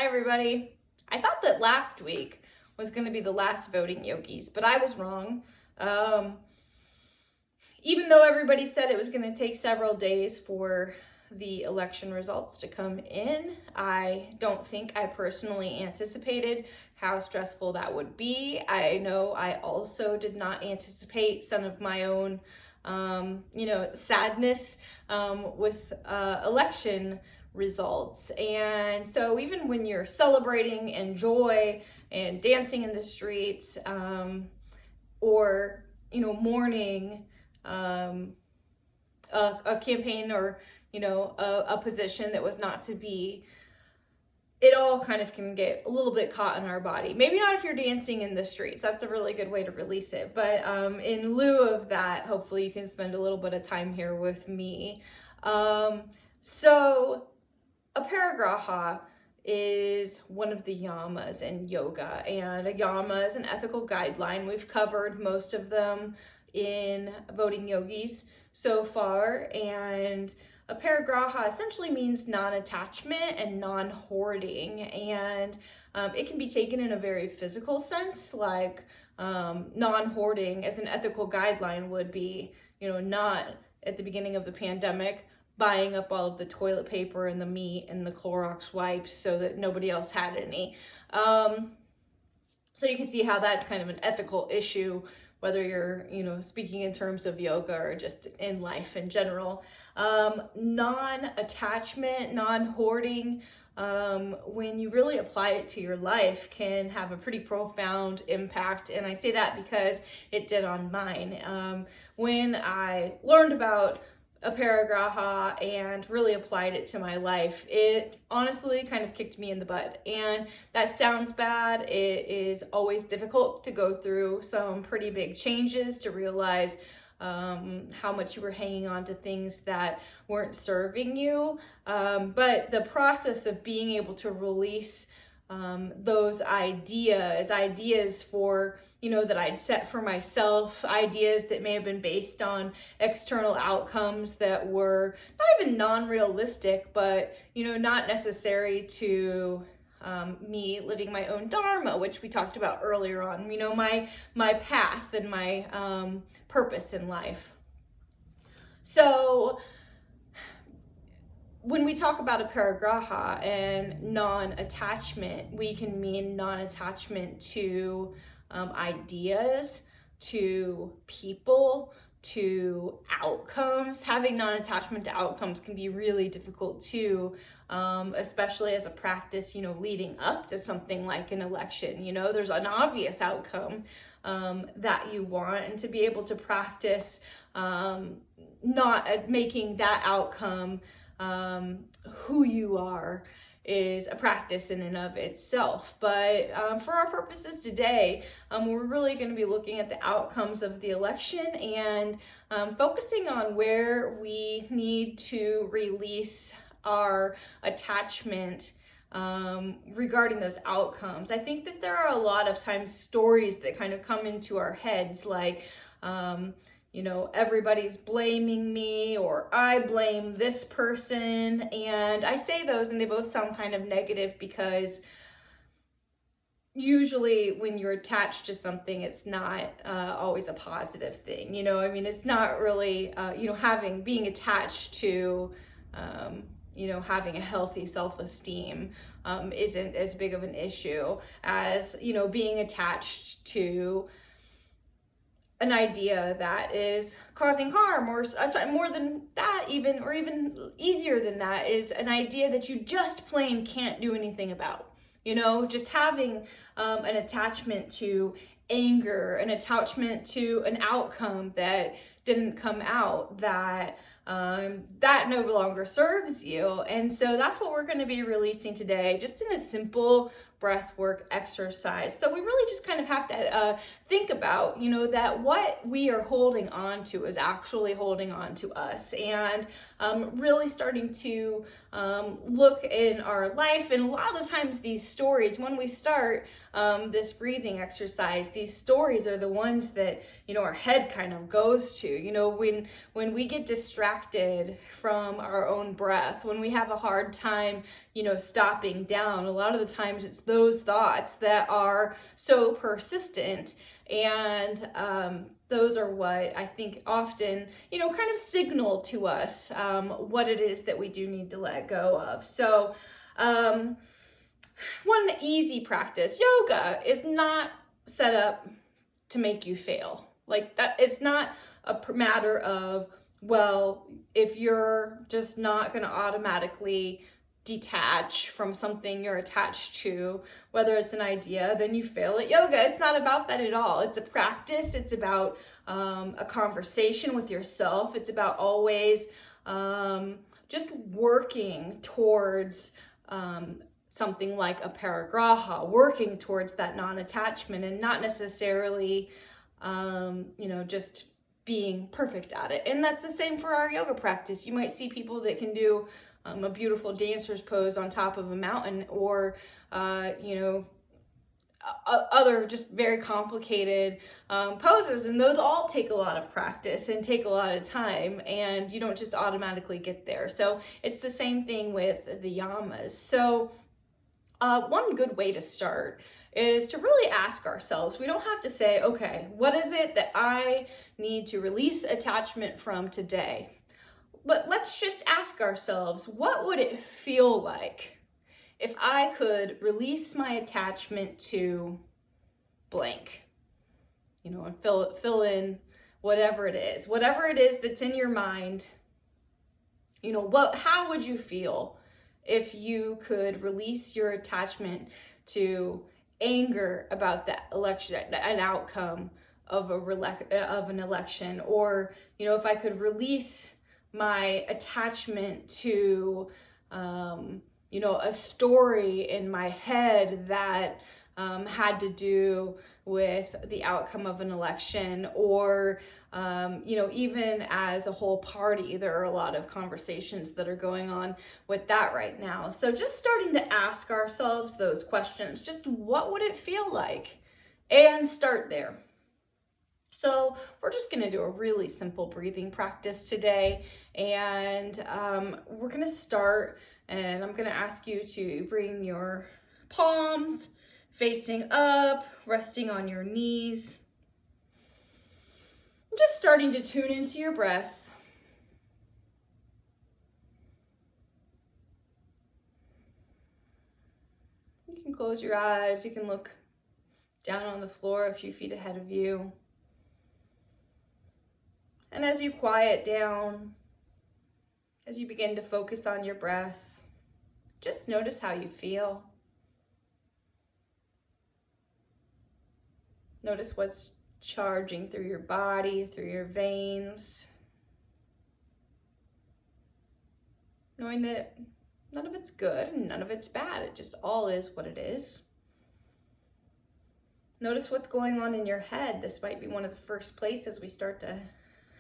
everybody. I thought that last week was going to be the last voting yogis, but I was wrong. Even though everybody said it was going to take several days for the election results to come in, I don't think I personally anticipated how stressful that would be. I know I also did not anticipate some of my own sadness with election results. And so even when you're celebrating and joy and dancing in the streets, or mourning a campaign or a position that was not to be, it all kind of can get a little bit caught in our body. Maybe not if you're dancing in the streets. That's a really good way to release it. But in lieu of that, hopefully you can spend a little bit of time here with me. So Aparigraha is one of the yamas in yoga, and a yama is an ethical guideline. We've covered most of them in Voting Yogis so far, and Aparigraha essentially means non-attachment and non-hoarding, and it can be taken in a very physical sense, like non-hoarding as an ethical guideline would be, not at the beginning of the pandemic buying up all of the toilet paper and the meat and the Clorox wipes so that nobody else had any. So you can see how that's kind of an ethical issue, whether you're, speaking in terms of yoga or just in life in general. Non-attachment, non-hoarding, when you really apply it to your life, can have a pretty profound impact. And I say that because it did on mine. When I learned about Aparigraha and really applied it to my life, it honestly kind of kicked me in the butt. And that sounds bad. It is always difficult to go through some pretty big changes to realize how much you were hanging on to things that weren't serving you. But the process of being able to release those ideas for, that I'd set for myself, ideas that may have been based on external outcomes that were not even non-realistic, but, not necessary to me living my own dharma, which we talked about earlier on, my path and my purpose in life. So when we talk about Aparigraha and non-attachment, we can mean non-attachment to ideas, to people, to outcomes. Having non-attachment to outcomes can be really difficult too, especially as a practice, leading up to something like an election. There's an obvious outcome that you want, and to be able to practice not making that outcome who you are is a practice in and of itself. But for our purposes today, we're really going to be looking at the outcomes of the election and focusing on where we need to release our attachment regarding those outcomes. I think that there are a lot of times stories that kind of come into our heads, like everybody's blaming me, or I blame this person. And I say those and they both sound kind of negative, because usually when you're attached to something, it's not always a positive thing. It's not really, being attached to, having a healthy self-esteem isn't as big of an issue as, being attached to an idea that is causing harm, or more than that even, or even easier than that, is an idea that you just plain can't do anything about. Just having an attachment to anger, an attachment to an outcome that didn't come out, that no longer serves you. And so that's what we're going to be releasing today, just in a simple breath work exercise. So we really just kind of have to think about, that what we are holding on to is actually holding on to us, and really starting to look in our life. And a lot of the times these stories, when we start this breathing exercise, these stories are the ones that, our head kind of goes to, when we get distracted distracted from our own breath, when we have a hard time, stopping down, a lot of the times it's those thoughts that are so persistent. And those are what I think often, kind of signal to us what it is that we do need to let go of. So one easy practice, yoga is not set up to make you fail. Like that, it's not a matter of, well, if you're just not going to automatically detach from something you're attached to, whether it's an idea, then you fail at yoga. It's not about that at all. It's a practice. It's about a conversation with yourself. It's about always just working towards something like Aparigraha, working towards that non-attachment, and not necessarily, just being perfect at it. And that's the same for our yoga practice. You might see people that can do a beautiful dancer's pose on top of a mountain, or, other just very complicated poses. And those all take a lot of practice and take a lot of time, and you don't just automatically get there. So it's the same thing with the yamas. So one good way to start is to really ask ourselves. We don't have to say, okay, what is it that I need to release attachment from today? But let's just ask ourselves, what would it feel like if I could release my attachment to blank? And fill in whatever it is that's in your mind. How would you feel if you could release your attachment to anger about that election, an outcome of an election? Or, if I could release my attachment to, a story in my head that had to do with the outcome of an election, or even as a whole party, there are a lot of conversations that are going on with that right now. So just starting to ask ourselves those questions, just what would it feel like? And start there. So we're just going to do a really simple breathing practice today. And we're going to start, and I'm going to ask you to bring your palms facing up, resting on your knees. Just starting to tune into your breath. You can close your eyes. You can look down on the floor a few feet ahead of you. And as you quiet down, as you begin to focus on your breath, just notice how you feel. Notice what's charging through your body, through your veins. Knowing that none of it's good and none of it's bad. It just all is what it is. Notice what's going on in your head. This might be one of the first places we start to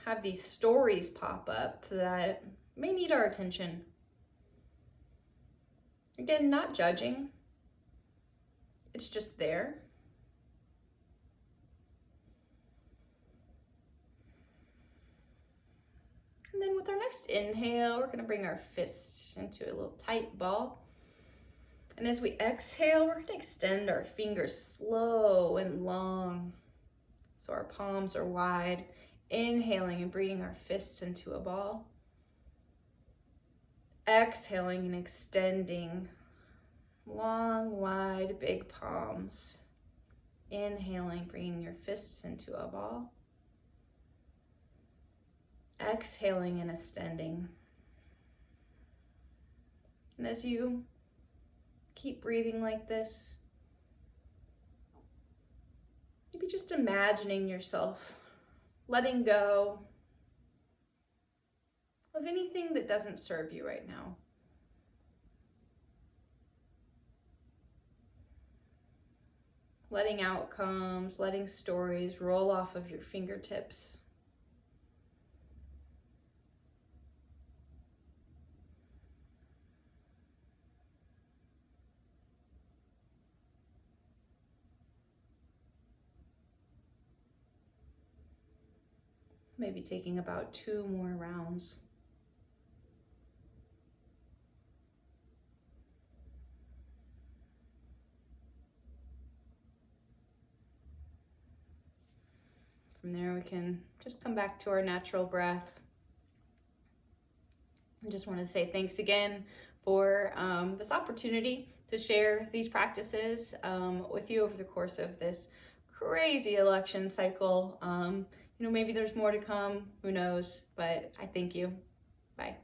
have these stories pop up that may need our attention. Again, not judging. It's just there. And then with our next inhale, we're going to bring our fists into a little tight ball. And as we exhale, we're going to extend our fingers slow and long, so our palms are wide. Inhaling and bringing our fists into a ball. Exhaling and extending long, wide, big palms. Inhaling, bringing your fists into a ball. Exhaling and extending. And as you keep breathing like this, maybe just imagining yourself letting go of anything that doesn't serve you right now. Letting outcomes, letting stories roll off of your fingertips. Maybe taking about 2 more rounds. From there, we can just come back to our natural breath. I just want to say thanks again for this opportunity to share these practices with you over the course of this crazy election cycle. Maybe there's more to come, who knows, but I thank you. Bye.